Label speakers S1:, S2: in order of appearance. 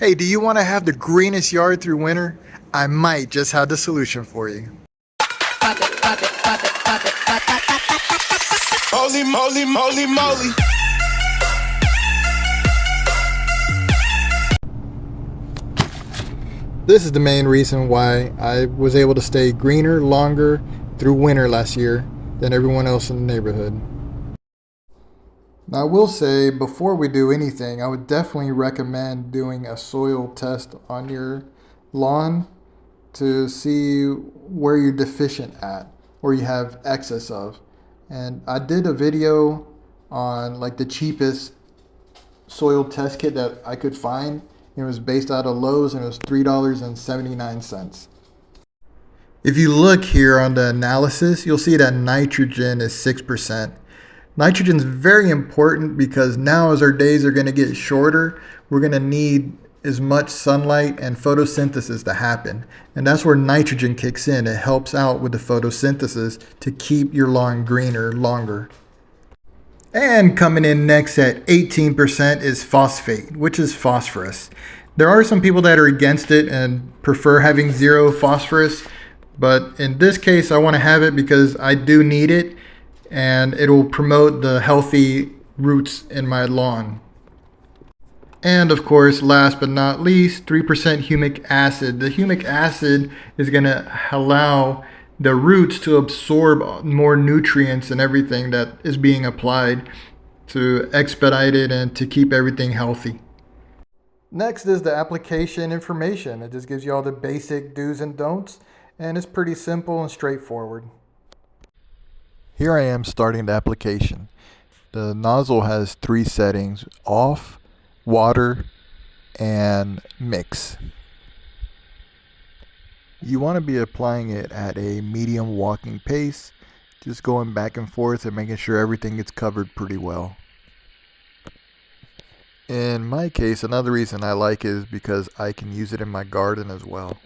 S1: Hey, do you want to have the greenest yard through winter? I might just have the solution for you.
S2: Holy moly, moly, moly.
S1: This is the main reason why I was able to stay greener longer through winter last year than everyone else in the neighborhood. Now, I will say, before we do anything, I would definitely recommend doing a soil test on your lawn to see where you're deficient at or you have excess of. And I did a video on like the cheapest soil test kit that I could find. It was based out of Lowe's and it was $3.79. If you look here on the analysis, you'll see that nitrogen is 6%. Nitrogen is very important because now as our days are going to get shorter, we're going to need as much sunlight and photosynthesis to happen. And that's where nitrogen kicks in. It helps out with the photosynthesis to keep your lawn greener longer. And coming in next at 18% is phosphate, which is phosphorus. There are some people that are against it and prefer having zero phosphorus, but in this case I want to have it because I do need it and it will promote the healthy roots in my lawn. And of course, last but not least, 3% humic acid. The humic acid is going to allow the roots to absorb more nutrients and everything that is being applied to expedite it and to keep everything healthy. Next is the application information. It just gives you all the basic do's and don'ts, and it's pretty simple and straightforward. Here I am starting the application. The nozzle has 3 settings: off, water, and mix. You want to be applying it at a medium walking pace, just going back and forth and making sure everything gets covered pretty well. In my case, another reason I like it is because I can use it in my garden as well.